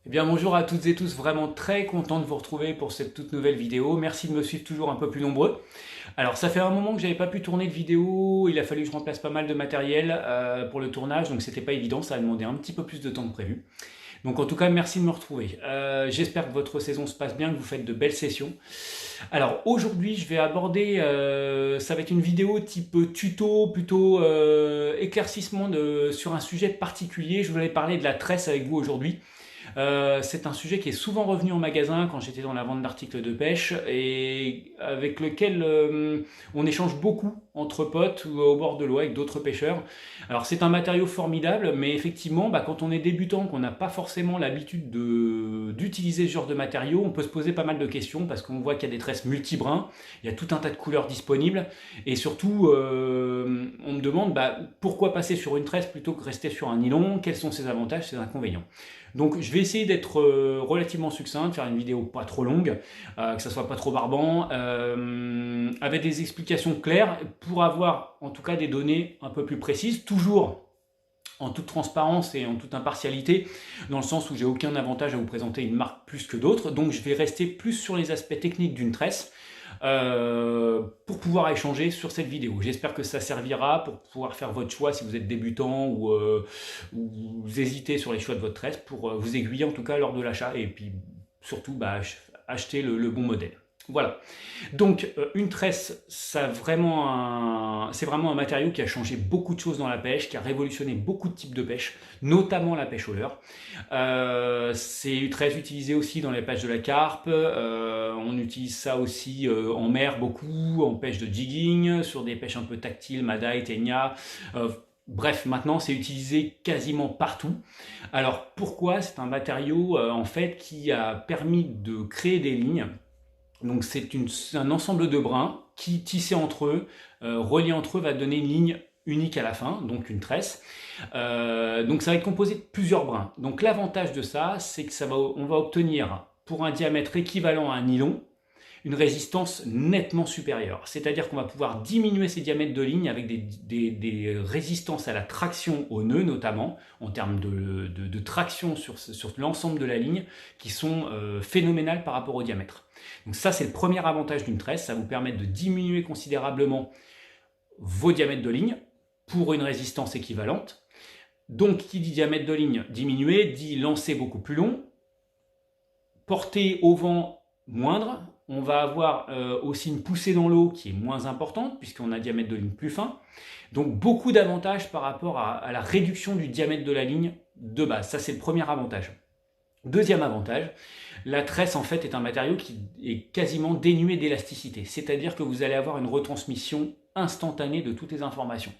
Eh bien bonjour à toutes et tous, vraiment très content de vous retrouver pour cette toute nouvelle vidéo. Merci de me suivre toujours un peu plus nombreux. Alors ça fait un moment que j'avais pas pu tourner de vidéo, il a fallu que je remplace pas mal de matériel pour le tournage, donc c'était pas évident, ça a demandé un petit peu plus de temps que prévu. Donc en tout cas, merci de me retrouver. J'espère que votre saison se passe bien, que vous faites de belles sessions. Alors aujourd'hui, je vais aborder, ça va être une vidéo type tuto, plutôt éclaircissement sur un sujet particulier. Je voulais parler de la tresse avec vous aujourd'hui. C'est un sujet qui est souvent revenu en magasin quand j'étais dans la vente d'articles de pêche et avec lequel on échange beaucoup entre potes ou au bord de l'eau avec d'autres pêcheurs. Alors c'est un matériau formidable, mais effectivement, quand on est débutant, qu'on n'a pas forcément l'habitude d'utiliser ce genre de matériau, on peut se poser pas mal de questions parce qu'on voit qu'il y a des tresses multibrins, il y a tout un tas de couleurs disponibles et surtout on me demande pourquoi passer sur une tresse plutôt que rester sur un nylon, quels sont ses avantages, ses inconvénients. Donc je vais essayer d'être relativement succinct, de faire une vidéo pas trop longue, que ça soit pas trop barbant, avec des explications claires pour avoir en tout cas des données un peu plus précises, toujours en toute transparence et en toute impartialité, dans le sens où j'ai aucun avantage à vous présenter une marque plus que d'autres, donc je vais rester plus sur les aspects techniques d'une tresse, pour pouvoir échanger sur cette vidéo. J'espère que ça servira pour pouvoir faire votre choix si vous êtes débutant ou vous hésitez sur les choix de votre tresse, pour vous aiguiller en tout cas lors de l'achat et puis surtout acheter le bon modèle. Voilà. Donc une tresse, c'est vraiment un matériau qui a changé beaucoup de choses dans la pêche, qui a révolutionné beaucoup de types de pêche, notamment la pêche au leurre. C'est très utilisé aussi dans les pêches de la carpe. On utilise ça aussi en mer beaucoup, en pêche de jigging, sur des pêches un peu tactiles, Madaï, Ténia. Bref, maintenant c'est utilisé quasiment partout. Alors pourquoi? C'est un matériau en fait qui a permis de créer des lignes. Donc c'est un ensemble de brins qui, tissés entre eux, reliés entre eux, va donner une ligne unique à la fin, donc une tresse. Donc ça va être composé de plusieurs brins. Donc l'avantage de ça, c'est que on va obtenir, pour un diamètre équivalent à un nylon, une résistance nettement supérieure. C'est-à-dire qu'on va pouvoir diminuer ces diamètres de ligne avec des résistances à la traction au nœud, notamment, en termes de traction sur l'ensemble de la ligne, qui sont phénoménales par rapport au diamètre. Donc ça, c'est le premier avantage d'une tresse, ça vous permet de diminuer considérablement vos diamètres de ligne pour une résistance équivalente. Donc, qui dit diamètre de ligne diminué, dit lancer beaucoup plus long, portée au vent moindre. On va avoir aussi une poussée dans l'eau qui est moins importante puisqu'on a un diamètre de ligne plus fin. Donc beaucoup d'avantages par rapport à la réduction du diamètre de la ligne de base. Ça, c'est le premier avantage. Deuxième avantage, la tresse en fait est un matériau qui est quasiment dénué d'élasticité. C'est-à-dire que vous allez avoir une retransmission instantanée de toutes les informations.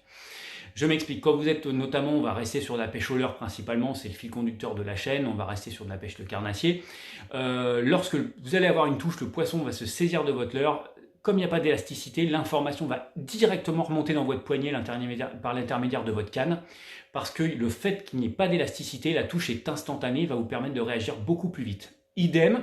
Je m'explique, quand vous êtes notamment, on va rester sur la pêche au leurre principalement, c'est le fil conducteur de la chaîne, on va rester sur de la pêche de carnassier. Lorsque vous allez avoir une touche, le poisson va se saisir de votre leurre, comme il n'y a pas d'élasticité, l'information va directement remonter dans votre poignet par l'intermédiaire de votre canne, parce que le fait qu'il n'y ait pas d'élasticité, la touche est instantanée, va vous permettre de réagir beaucoup plus vite. Idem,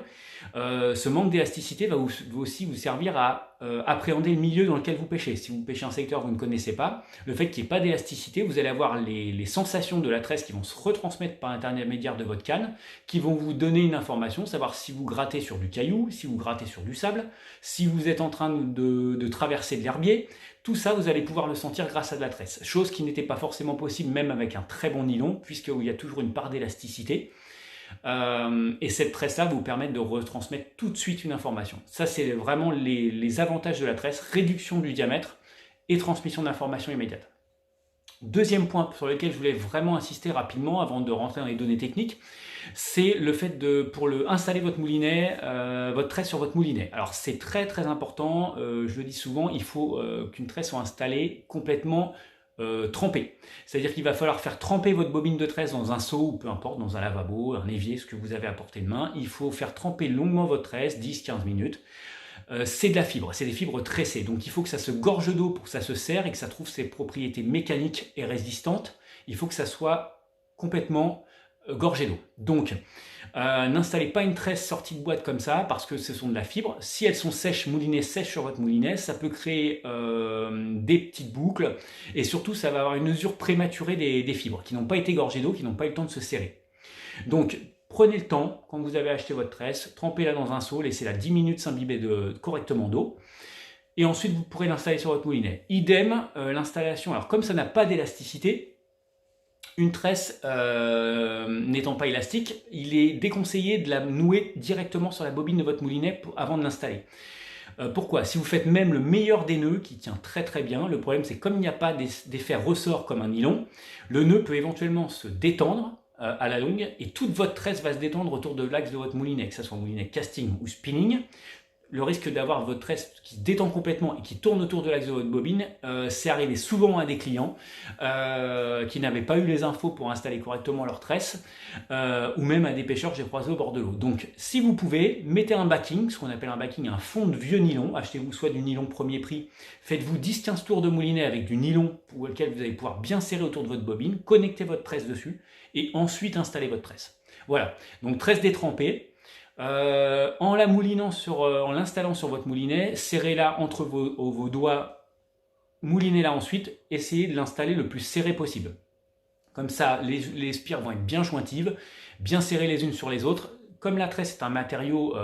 ce manque d'élasticité va aussi vous servir à appréhender le milieu dans lequel vous pêchez. Si vous pêchez un secteur que vous ne connaissez pas, le fait qu'il n'y ait pas d'élasticité, vous allez avoir les sensations de la tresse qui vont se retransmettre par l'intermédiaire de votre canne, qui vont vous donner une information, savoir si vous grattez sur du caillou, si vous grattez sur du sable, si vous êtes en train de traverser de l'herbier. Tout ça, vous allez pouvoir le sentir grâce à de la tresse. Chose qui n'était pas forcément possible même avec un très bon nylon, puisqu'il y a toujours une part d'élasticité. Et cette tresse-là va vous permettre de retransmettre tout de suite une information. Ça, c'est vraiment les avantages de la tresse, réduction du diamètre et transmission d'informations immédiate. Deuxième point sur lequel je voulais vraiment insister rapidement avant de rentrer dans les données techniques, c'est le fait pour installer votre moulinet, votre tresse sur votre moulinet. Alors c'est très très important, je le dis souvent, il faut qu'une tresse soit installée complètement trempée. C'est-à-dire qu'il va falloir faire tremper votre bobine de tresse dans un seau ou peu importe, dans un lavabo, un évier, ce que vous avez à portée de main. Il faut faire tremper longuement votre tresse, 10-15 minutes. C'est de la fibre, c'est des fibres tressées. Donc il faut que ça se gorge d'eau pour que ça se serre et que ça trouve ses propriétés mécaniques et résistantes. Il faut que ça soit complètement gorgé d'eau. Donc n'installez pas une tresse sortie de boîte comme ça parce que ce sont de la fibre. Si elles sont sèches, moulinées sèches sur votre moulinet, ça peut créer des petites boucles et surtout ça va avoir une usure prématurée des fibres qui n'ont pas été gorgées d'eau, qui n'ont pas eu le temps de se serrer. Donc Prenez le temps, quand vous avez acheté votre tresse, trempez-la dans un seau, laissez-la 10 minutes s'imbiber correctement d'eau. Et ensuite, vous pourrez l'installer sur votre moulinet. Idem, l'installation, alors comme ça n'a pas d'élasticité, une tresse n'étant pas élastique, il est déconseillé de la nouer directement sur la bobine de votre moulinet avant de l'installer. Pourquoi? Si vous faites même le meilleur des nœuds qui tient très très bien, le problème c'est comme il n'y a pas d'effet ressort comme un nylon, le nœud peut éventuellement se détendre à la longue et toute votre tresse va se détendre autour de l'axe de votre moulinet, que ce soit un moulinet casting ou spinning. Le risque d'avoir votre tresse qui se détend complètement et qui tourne autour de l'axe de votre bobine, c'est arrivé souvent à des clients qui n'avaient pas eu les infos pour installer correctement leur tresse, ou même à des pêcheurs que j'ai croisés au bord de l'eau. Donc si vous pouvez, mettez un backing, ce qu'on appelle un backing, un fond de vieux nylon, achetez-vous soit du nylon premier prix, faites-vous 10-15 tours de moulinet avec du nylon pour lequel vous allez pouvoir bien serrer autour de votre bobine, connectez votre tresse dessus, et ensuite installez votre tresse. Voilà, donc tresse détrempée. En l'installant sur votre moulinet, serrez-la entre vos doigts, moulinez-la ensuite, essayez de l'installer le plus serré possible. Comme ça, les spires vont être bien jointives, bien serrées les unes sur les autres. Comme la tresse est un matériau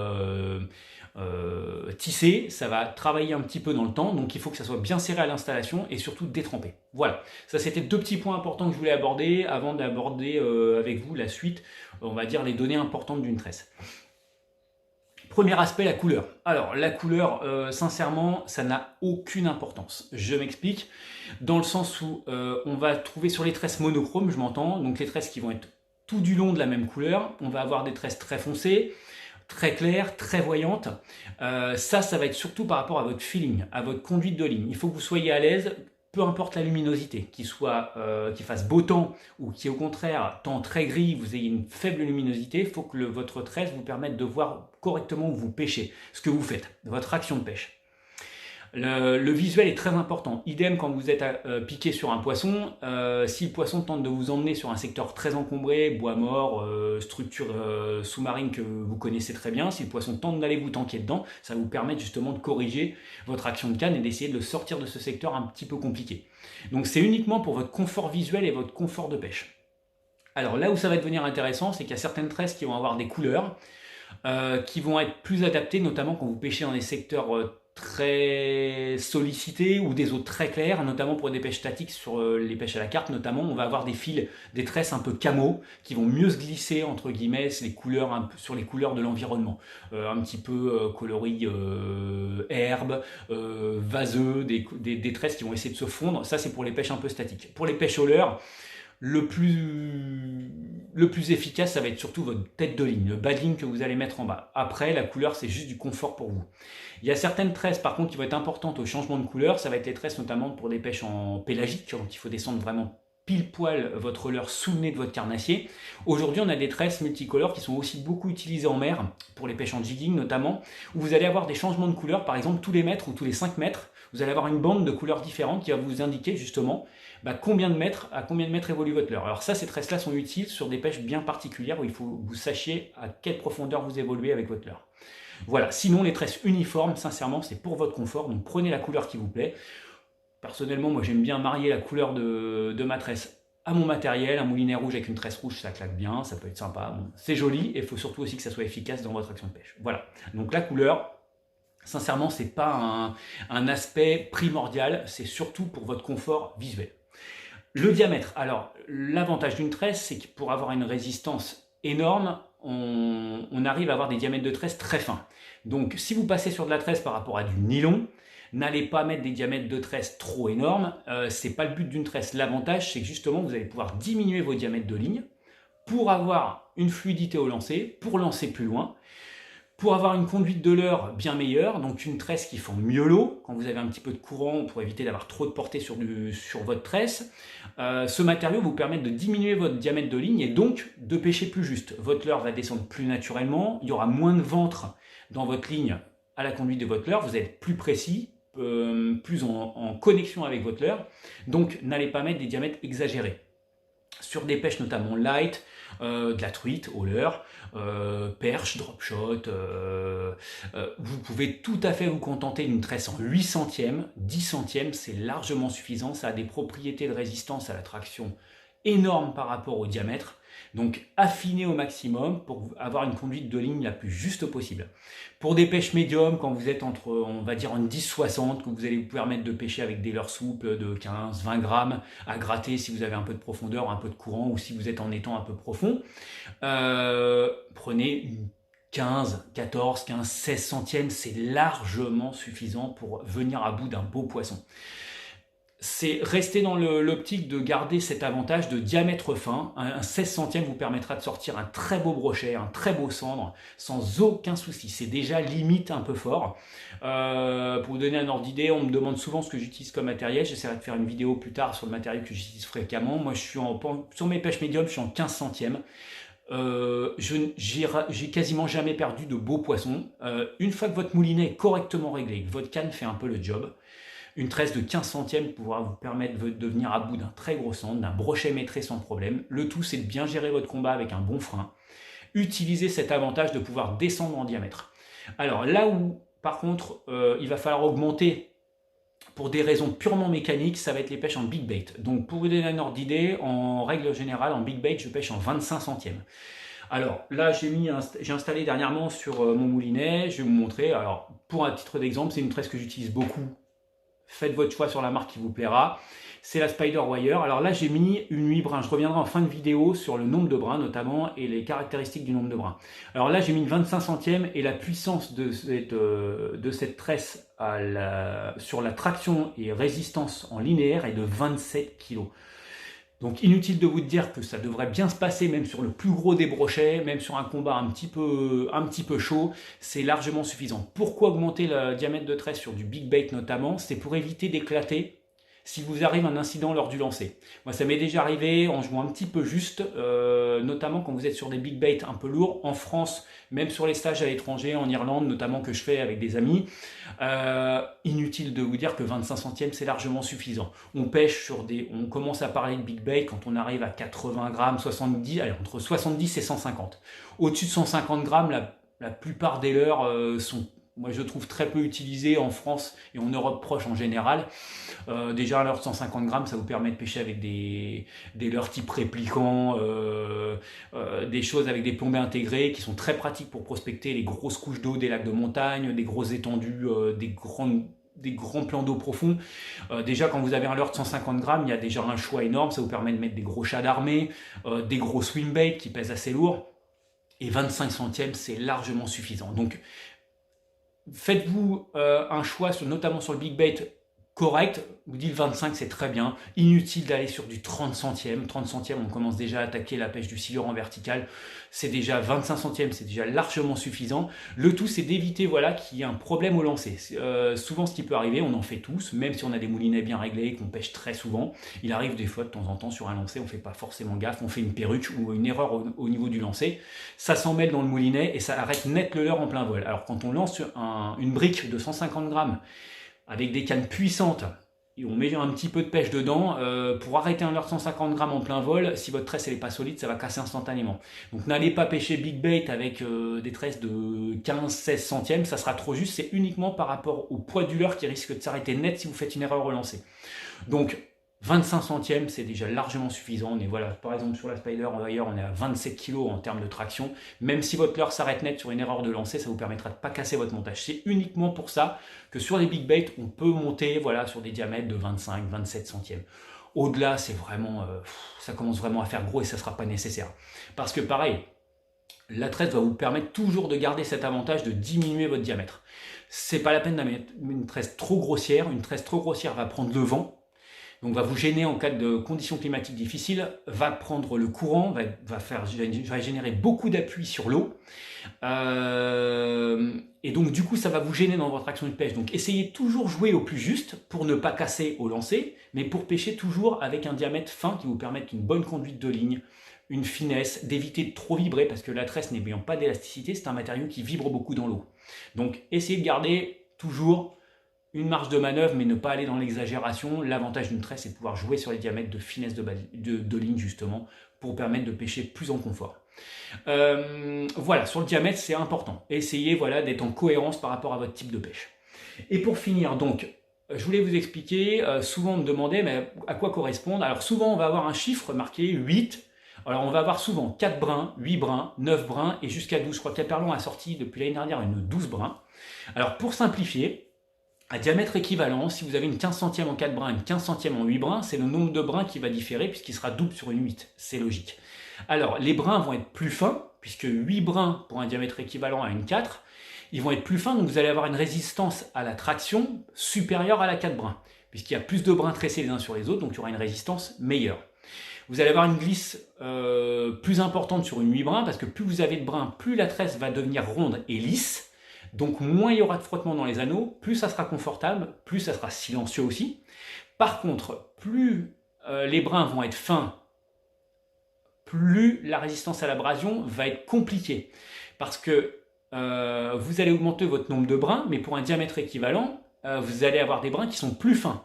tissé, ça va travailler un petit peu dans le temps, donc il faut que ça soit bien serré à l'installation et surtout détrempé. Voilà, ça c'était 2 petits points importants que je voulais aborder avant d'aborder avec vous la suite, on va dire les données importantes d'une tresse. Premier aspect, la couleur. Alors, la couleur, sincèrement, ça n'a aucune importance. Je m'explique, dans le sens où on va trouver sur les tresses monochromes, je m'entends, donc les tresses qui vont être tout du long de la même couleur, on va avoir des tresses très foncées, très claires, très voyantes. Ça va être surtout par rapport à votre feeling, à votre conduite de ligne. Il faut que vous soyez à l'aise, peu importe la luminosité, qu'il fasse beau temps ou qu'il y ait au contraire temps très gris, vous ayez une faible luminosité, il faut que votre tresse vous permette de voir correctement où vous pêchez, ce que vous faites, votre action de pêche. Le visuel est très important. Idem quand vous êtes piqué sur un poisson, si le poisson tente de vous emmener sur un secteur très encombré, bois mort, structure sous-marine que vous connaissez très bien, si le poisson tente d'aller vous tanker dedans, ça va vous permettre justement de corriger votre action de canne et d'essayer de le sortir de ce secteur un petit peu compliqué. Donc c'est uniquement pour votre confort visuel et votre confort de pêche. Alors là où ça va devenir intéressant, c'est qu'il y a certaines tresses qui vont avoir des couleurs qui vont être plus adaptées, notamment quand vous pêchez dans des secteurs très sollicités ou des eaux très claires, notamment pour des pêches statiques sur les pêches à la carte notamment, on va avoir des fils, des tresses un peu camo qui vont mieux se glisser entre guillemets sur les couleurs de l'environnement, un petit peu coloris herbe, vaseux, des tresses qui vont essayer de se fondre. Ça c'est pour les pêches un peu statiques. Pour les pêches au leurre, le plus efficace, ça va être surtout votre tête de ligne, le bas de ligne que vous allez mettre en bas. Après, la couleur, c'est juste du confort pour vous. Il y a certaines tresses, par contre, qui vont être importantes au changement de couleur. Ça va être les tresses notamment pour des pêches en pélagique, quand il faut descendre vraiment pile poil votre leurre sous le nez de votre carnassier. Aujourd'hui, on a des tresses multicolores qui sont aussi beaucoup utilisées en mer, pour les pêches en jigging notamment, où vous allez avoir des changements de couleur, par exemple tous les mètres ou tous les 5 mètres, vous allez avoir une bande de couleurs différentes qui va vous indiquer justement à combien de mètres évolue votre leurre. Alors ça, ces tresses-là sont utiles sur des pêches bien particulières où il faut que vous sachiez à quelle profondeur vous évoluez avec votre leurre. Voilà, sinon les tresses uniformes, sincèrement, c'est pour votre confort, donc prenez la couleur qui vous plaît. Personnellement, moi j'aime bien marier la couleur de ma tresse à mon matériel, un moulinet rouge avec une tresse rouge, ça claque bien, ça peut être sympa, bon, c'est joli, et il faut surtout aussi que ça soit efficace dans votre action de pêche. Voilà, donc la couleur, sincèrement, c'est pas un aspect primordial, c'est surtout pour votre confort visuel. Le diamètre, alors l'avantage d'une tresse, c'est que pour avoir une résistance énorme, on arrive à avoir des diamètres de tresse très fins. Donc si vous passez sur de la tresse par rapport à du nylon, n'allez pas mettre des diamètres de tresse trop énormes, c'est pas le but d'une tresse. L'avantage, c'est que justement vous allez pouvoir diminuer vos diamètres de ligne pour avoir une fluidité au lancer, pour lancer plus loin, pour avoir une conduite de leurre bien meilleure, donc une tresse qui fend mieux l'eau, quand vous avez un petit peu de courant pour éviter d'avoir trop de portée sur votre tresse. Ce matériau vous permet de diminuer votre diamètre de ligne et donc de pêcher plus juste. Votre leurre va descendre plus naturellement, il y aura moins de ventre dans votre ligne à la conduite de votre leurre, vous allez être plus précis, plus en connexion avec votre leurre, donc n'allez pas mettre des diamètres exagérés. Sur des pêches notamment light, de la truite au leurre, perche, drop shot, vous pouvez tout à fait vous contenter d'une tresse en 8 centièmes, 10 centièmes, c'est largement suffisant, ça a des propriétés de résistance à la traction énorme par rapport au diamètre. Donc affinez au maximum pour avoir une conduite de ligne la plus juste possible. Pour des pêches médium, quand vous êtes entre, on va dire en 10-60, que vous allez vous permettre de pêcher avec des leurres souples de 15-20 grammes à gratter si vous avez un peu de profondeur, un peu de courant, ou si vous êtes en étang un peu profond, prenez une 15, 14, 15, 16 centièmes, c'est largement suffisant pour venir à bout d'un beau poisson. C'est rester dans l'optique de garder cet avantage de diamètre fin. Un 16 centièmes vous permettra de sortir un très beau brochet, un très beau cendre, sans aucun souci. C'est déjà limite un peu fort. Pour vous donner un ordre d'idée, on me demande souvent ce que j'utilise comme matériel. J'essaierai de faire une vidéo plus tard sur le matériel que j'utilise fréquemment. Moi, sur mes pêches médium, je suis en 15 centièmes. J'ai quasiment jamais perdu de beaux poissons. Une fois que votre moulinet est correctement réglé, que votre canne fait un peu le job, une tresse de 15 centièmes pourra vous permettre de venir à bout d'un très gros cendre, d'un brochet maîtrisé sans problème. Le tout, c'est de bien gérer votre combat avec un bon frein. Utilisez cet avantage de pouvoir descendre en diamètre. Alors là où, par contre, il va falloir augmenter pour des raisons purement mécaniques, ça va être les pêches en big bait. Donc pour vous donner un ordre d'idée, en règle générale, en big bait, je pêche en 25 centièmes. Alors là, j'ai installé dernièrement sur mon moulinet, je vais vous montrer. Alors pour un titre d'exemple, c'est une tresse que j'utilise beaucoup. Faites votre choix sur la marque qui vous plaira. C'est la Spider Wire. Alors là, j'ai mis une 8 brins. Je reviendrai en fin de vidéo sur le nombre de brins notamment et les caractéristiques du nombre de brins. Alors là, j'ai mis une 25 centièmes et la puissance de cette tresse sur la traction et résistance en linéaire est de 27 kg. Donc inutile de vous dire que ça devrait bien se passer même sur le plus gros des brochets, même sur un combat un petit peu chaud, c'est largement suffisant. Pourquoi augmenter le diamètre de tresse sur du big bait notamment? C'est pour éviter d'éclater si vous arrive un incident lors du lancer. Moi ça m'est déjà arrivé en jouant un petit peu juste, notamment quand vous êtes sur des big bait un peu lourds, en France, même sur les stages à l'étranger, en Irlande notamment que je fais avec des amis, inutile de vous dire que 25 centièmes c'est largement suffisant. On pêche on commence à parler de big bait quand on arrive à 80 grammes, 70, allez, entre 70 et 150. Au-dessus de 150 grammes, la plupart des leurres sont, moi je trouve, très peu utilisés en France et en Europe proche en général. Déjà un leurre de 150 grammes, ça vous permet de pêcher avec des leurres type répliquant, des choses avec des plombés intégrés qui sont très pratiques pour prospecter les grosses couches d'eau des lacs de montagne, des grosses étendues, des grands plans d'eau profonds. Déjà quand vous avez un leurre de 150 grammes, il y a déjà un choix énorme, ça vous permet de mettre des gros chats d'armée, des gros swim bait qui pèsent assez lourd, et 25 centièmes c'est largement suffisant. Donc faites-vous un choix notamment sur le big bait correct, vous dites 25 c'est très bien, inutile d'aller sur du 30 centièmes, 30 centièmes on commence déjà à attaquer la pêche du silure en vertical, c'est déjà 25 centièmes, c'est déjà largement suffisant. Le tout c'est d'éviter voilà, qu'il y ait un problème au lancer. Souvent ce qui peut arriver, on en fait tous, même si on a des moulinets bien réglés, qu'on pêche très souvent, il arrive des fois de temps en temps sur un lancer, on ne fait pas forcément gaffe, on fait une perruque ou une erreur au niveau du lancer, ça s'en mêle dans le moulinet et ça arrête net le leurre en plein vol. Alors quand on lance une brique de 150 grammes, avec des cannes puissantes, et on met un petit peu de pêche dedans, pour arrêter un leurre de 150 grammes en plein vol, si votre tresse n'est pas solide, ça va casser instantanément. Donc n'allez pas pêcher big bait avec des tresses de 15-16 centièmes, ça sera trop juste, c'est uniquement par rapport au poids du leurre qui risque de s'arrêter net si vous faites une erreur au lancer. Donc 25 centièmes, c'est déjà largement suffisant. On est, voilà, par exemple sur la Spider Wire, on est à 27 kg en termes de traction. Même si votre leurre s'arrête net sur une erreur de lancer, ça vous permettra de ne pas casser votre montage. C'est uniquement pour ça que sur les big bait, on peut monter voilà, sur des diamètres de 25-27 centièmes. Au-delà, c'est vraiment, ça commence vraiment à faire gros et ça ne sera pas nécessaire. Parce que pareil, la tresse va vous permettre toujours de garder cet avantage de diminuer votre diamètre. C'est pas la peine d'avoir une tresse trop grossière. Une tresse trop grossière va prendre le vent. Donc va vous gêner en cas de conditions climatiques difficiles, va prendre le courant, va générer beaucoup d'appui sur l'eau. Et donc du coup ça va vous gêner dans votre action de pêche. Donc essayez toujours jouer au plus juste pour ne pas casser au lancer, mais pour pêcher toujours avec un diamètre fin qui vous permette une bonne conduite de ligne, une finesse, d'éviter de trop vibrer parce que la tresse n'ayant pas d'élasticité, c'est un matériau qui vibre beaucoup dans l'eau. Donc essayez de garder toujours une marge de manœuvre, mais ne pas aller dans l'exagération. L'avantage d'une tresse, c'est de pouvoir jouer sur les diamètres de finesse de ligne, justement, pour permettre de pêcher plus en confort. Voilà, sur le diamètre, c'est important. Essayez voilà, d'être en cohérence par rapport à votre type de pêche. Et pour finir, donc, je voulais vous expliquer, souvent on me demandait mais à quoi correspondent. Alors souvent on va avoir un chiffre marqué 8. Alors on va avoir souvent 4 brins, 8 brins, 9 brins et jusqu'à 12. Je crois qu'Aperlon a sorti depuis l'année dernière une 12 brins. Alors pour simplifier, à diamètre équivalent, si vous avez une 15 centième en 4 brins et une 15 centième en 8 brins, c'est le nombre de brins qui va différer puisqu'il sera double sur une 8. C'est logique. Alors les brins vont être plus fins, puisque 8 brins pour un diamètre équivalent à une 4, ils vont être plus fins, donc vous allez avoir une résistance à la traction supérieure à la 4 brins, puisqu'il y a plus de brins tressés les uns sur les autres, donc il y aura une résistance meilleure. Vous allez avoir une glisse plus importante sur une 8 brins, parce que plus vous avez de brins, plus la tresse va devenir ronde et lisse, donc moins il y aura de frottement dans les anneaux, plus ça sera confortable, plus ça sera silencieux aussi. Par contre, plus les brins vont être fins, plus la résistance à l'abrasion va être compliquée. Parce que vous allez augmenter votre nombre de brins, mais pour un diamètre équivalent, vous allez avoir des brins qui sont plus fins.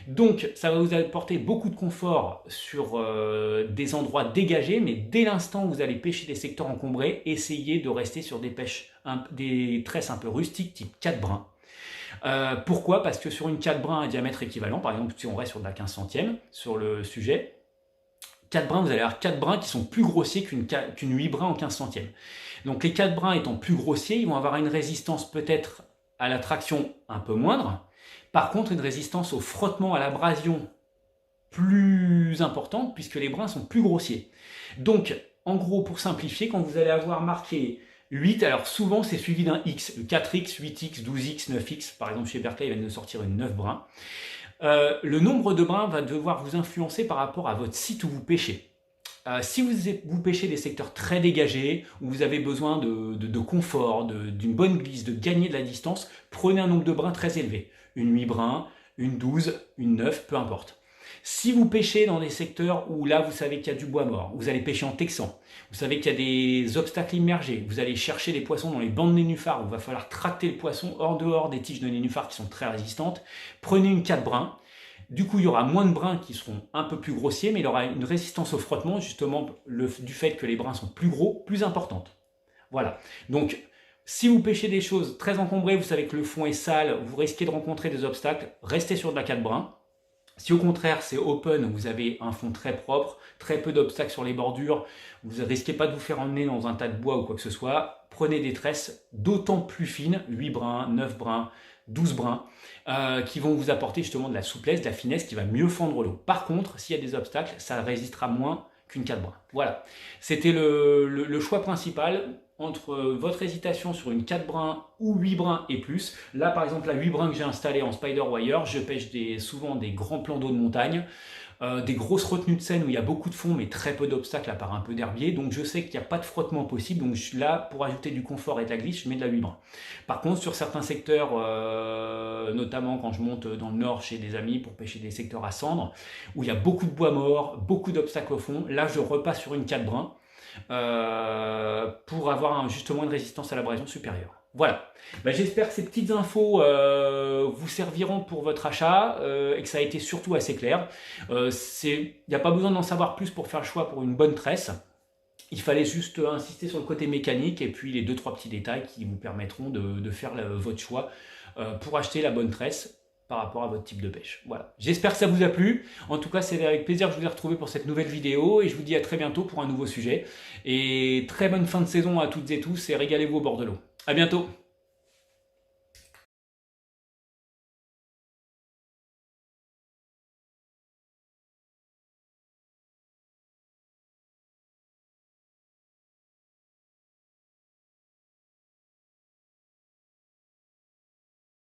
Donc ça va vous apporter beaucoup de confort sur des endroits dégagés, mais dès l'instant où vous allez pêcher des secteurs encombrés, essayez de rester sur des des tresses un peu rustiques, type 4 brins. Pourquoi? Parce que sur une 4 brins à diamètre équivalent, par exemple si on reste sur de la 15 centième sur le sujet, 4 brins, vous allez avoir 4 brins qui sont plus grossiers qu'une 8 brins en 15 centièmes. Donc les 4 brins étant plus grossiers, ils vont avoir une résistance peut-être à la traction un peu moindre. Par contre, une résistance au frottement, à l'abrasion plus importante, puisque les brins sont plus grossiers. Donc, en gros, pour simplifier, quand vous allez avoir marqué 8, alors souvent c'est suivi d'un X, 4X, 8X, 12X, 9X. Par exemple, chez Berkley, ils viennent de sortir une 9 brins. Le nombre de brins va devoir vous influencer par rapport à votre site où vous pêchez. Si vous pêchez des secteurs très dégagés, où vous avez besoin de confort, d'une bonne glisse, de gagner de la distance, prenez un nombre de brins très élevé. Une 8 brins, une 12, une 9, peu importe. Si vous pêchez dans des secteurs où là vous savez qu'il y a du bois mort, vous allez pêcher en texan, vous savez qu'il y a des obstacles immergés, vous allez chercher des poissons dans les bancs de nénuphars, où il va falloir tracter le poisson hors dehors des tiges de nénuphars qui sont très résistantes, prenez une 4 brins. Du coup, il y aura moins de brins qui seront un peu plus grossiers, mais il aura une résistance au frottement, justement du fait que les brins sont plus gros, plus importante. Voilà. Donc, si vous pêchez des choses très encombrées, vous savez que le fond est sale, vous risquez de rencontrer des obstacles, restez sur de la 4 brins. Si au contraire c'est open, vous avez un fond très propre, très peu d'obstacles sur les bordures, vous ne risquez pas de vous faire emmener dans un tas de bois ou quoi que ce soit, prenez des tresses d'autant plus fines, 8 brins, 9 brins, 12 brins, qui vont vous apporter justement de la souplesse, de la finesse, qui va mieux fendre l'eau. Par contre, s'il y a des obstacles, ça résistera moins qu'une 4 brins. Voilà, c'était le choix principal entre votre hésitation sur une 4 brins ou 8 brins et plus. Là par exemple la 8 brins que j'ai installé en spider wire, je pêche souvent des grands plans d'eau de montagne, des grosses retenues de Seine où il y a beaucoup de fond mais très peu d'obstacles à part un peu d'herbier, donc je sais qu'il n'y a pas de frottement possible, donc là pour ajouter du confort et de la glisse je mets de la 8 brins. Par contre sur certains secteurs, notamment quand je monte dans le nord chez des amis pour pêcher des secteurs à cendres, où il y a beaucoup de bois mort, beaucoup d'obstacles au fond, là je repasse sur une 4 brins, pour avoir justement une résistance à l'abrasion supérieure. Voilà, j'espère que ces petites infos vous serviront pour votre achat et que ça a été surtout assez clair. Il n'y a pas besoin d'en savoir plus pour faire le choix pour une bonne tresse. Il fallait juste insister sur le côté mécanique et puis les 2-3 petits détails qui vous permettront de faire votre choix pour acheter la bonne tresse par rapport à votre type de pêche. Voilà, j'espère que ça vous a plu. En tout cas, c'est avec plaisir que je vous ai retrouvé pour cette nouvelle vidéo et je vous dis à très bientôt pour un nouveau sujet. Et très bonne fin de saison à toutes et tous et régalez-vous au bord de l'eau. À bientôt.